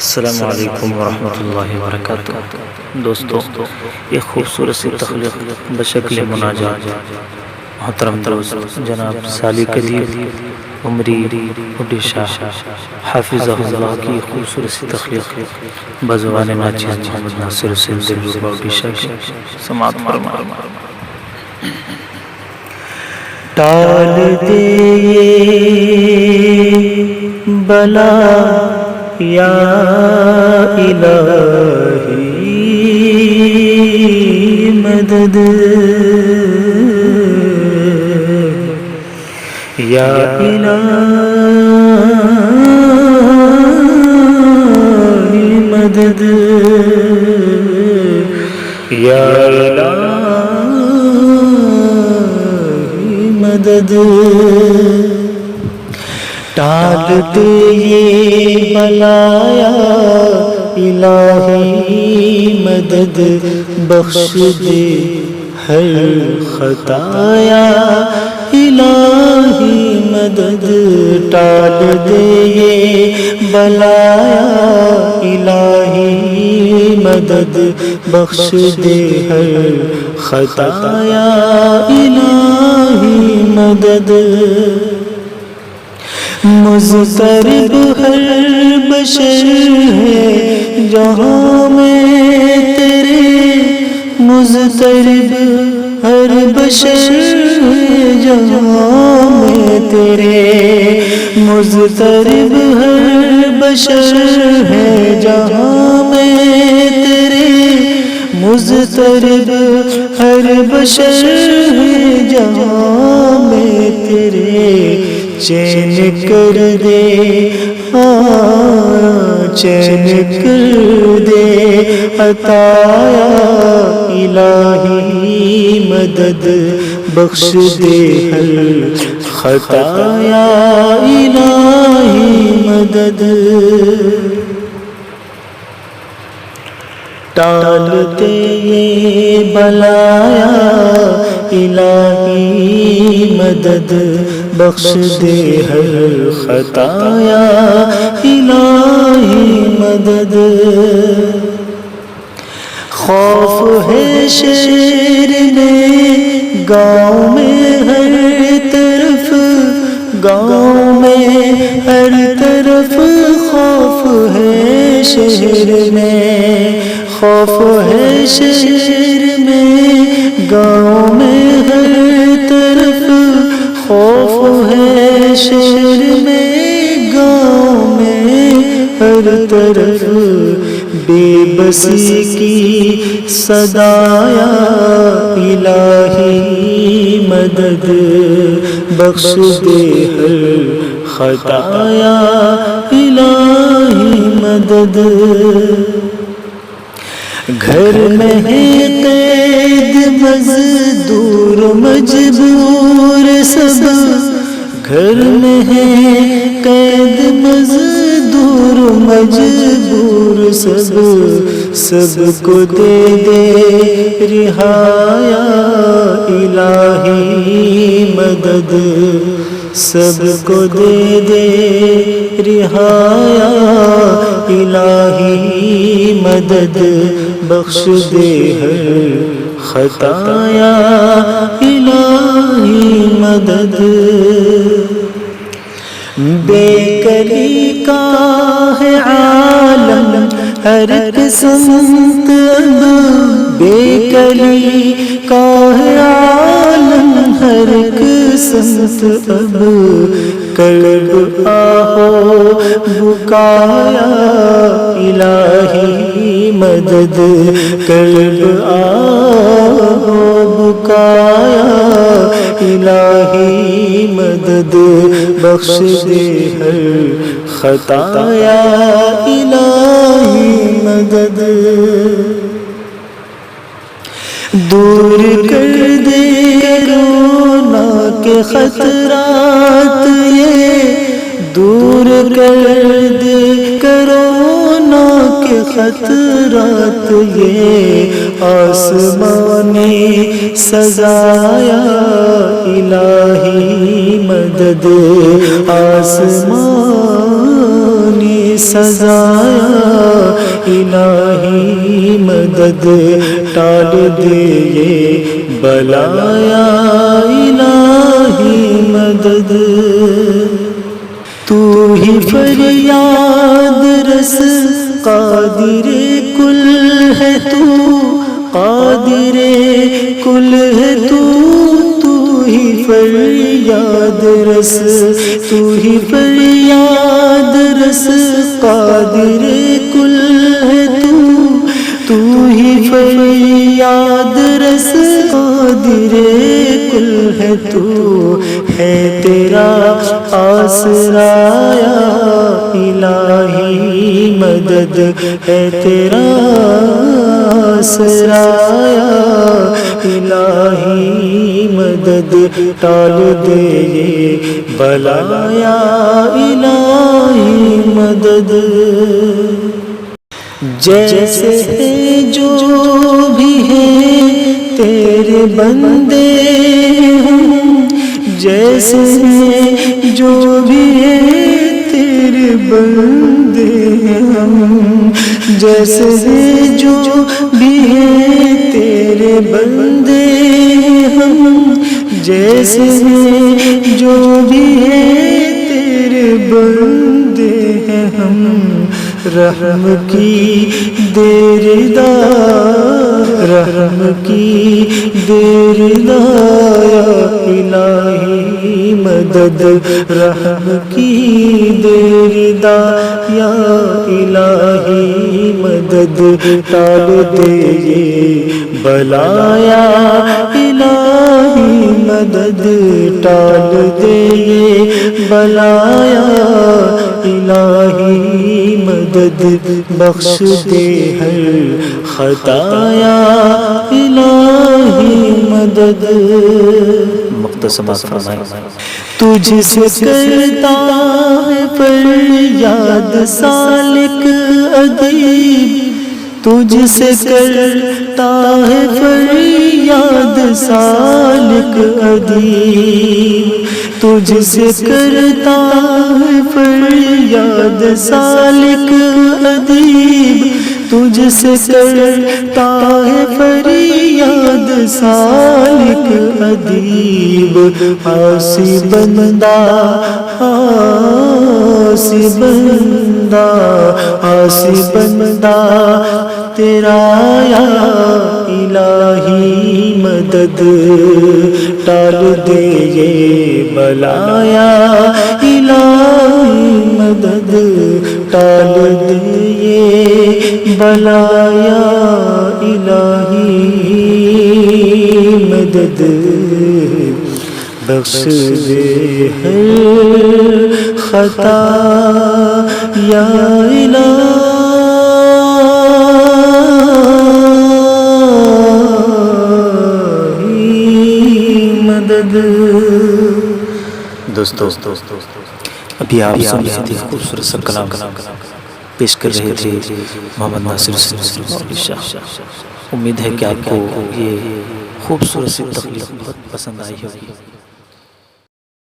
السلام علیکم ورحمۃ اللہ وبرکاتہ۔ دوستو، ایک خوبصورت سی تخلیق بشکل مناجات محترم دوست جناب سالی قدیر عمری اڈیشہ حافظہ اللہ کی خوبصورت سی تخلیق بزبان ناچیز محمد ناصر حسین دلربا اڈیشہ کی سماعت فرمائیں۔ ٹال دے بلا یا الہی مدد، یا الہی مدد، یا الہی مدد۔ ٹال دے یہ بلایا الہی مدد، بخش دے ہر خطایا الہی مدد۔ ٹال دے یہ بلایا الہی مدد، بخش دے ہر خطایا الہی مدد۔ مضطرب ہر بشر ہے جہاں میں تیرے، مضطرب ہر بشر ہے جہاں میں تیرے، مضطرب ہر بشر ہے جہاں میں تیرے، مضطرب ہر بشر ہے جہاں میں تیرے۔ چین کر دے چین کر دے عطایا الہی مدد، بخش دے ہر خطایا الہی مدد۔ ٹال دے یہ بلایا الہی مدد، بخش دے ہر خطایا الہی مدد۔ خوف ہے شہر میں گاؤں میں ہر طرف، گاؤں میں ہر طرف خوف ہے شہر میں، خوف ہے شہر میں گاؤں میں ہر طرف، خوف ہے شہر میں گاؤں میں ہر طرف۔ بے بسی کی صدایا الہی مدد، بخش دے ہر خطایا الہی مدد۔ گھر میں ہے قید مزدور مجبور سب، گھر میں ہے قید مزدور مجبور سب، سب کو دے دے رہایا الہی مدد، سب کو دے دے رہایا الہی مدد، بخش دے ہر خطایا الہی مدد۔ بے کلی کا ہے عالم ہر ایک سمت اب، بے کلی کا ہے عالم ہر ایک سمت اب، قلب آہو بکایا الہی مدد، قلب آہو بکایا الہی مدد، بخش دے ہر خطایا الہی مدد۔ دور کر دے کورونا کے خطرات یہ، دور کر دے کورونا کے خطرات یہ، آسمانی سزایا الہی مدد، آسمانی سزایا الہی مدد ٹال دے یہ بلایا الہی مدد تو ہی فریاد رس قادر کل ہے تو قادر کل ہے تو ہی فریاد رس تو ہی فریاد رس قادر کل ہے تو ہی فریاد رس قادر کل ہے تو ہے تیرا آسرا الہی مدد ہے تیرا آسرا الہی مدد ٹال دے یہ بلایا الہی مدد جیسے جو بھی ہیں تیرے بندے ہوں جیسے جو بھی ہیں تیرے بندے ہم جیسے جو بھی ہیں تیرے بندے ہم جیسے جو بھی ہیں تیرے بندے ہیں ہم رحم کی دیر دا رحم کی دیر دا یا الہی مدد رحم کی دیر دا یا الہی مدد ٹال دے یہ بلایا الہی مدد ٹال دے یہ بلایا الہی مدد بخش دے ہر خطایا الہی مدد مختصمات فرمائیں تجھ سے کرتا ہے فریاد سالک ادیب تجھ سے کرتا ہے فریاد سالک ادیب تجھ سے کرتا ہے فریاد سالک ادیب تجھ سے کرتا ہے فریاد سالک ادیب آسی بندہ آسی بندہ آسی بندہ تیرا یا الہی مدد ٹال دے یہ بلایا الہی مدد ٹال دے یہ بلایا الہی مدد بخش دے ہر خطا یا الہی مدد دوستو ابھی آپ سن رہے تھے خوبصورت سا کلام پیش کر رہے تھے محمد ناصر حسین شاہ امید ہے کہ آپ کو یہ خوبصورت سی تخلیق پسند آئی ہوگی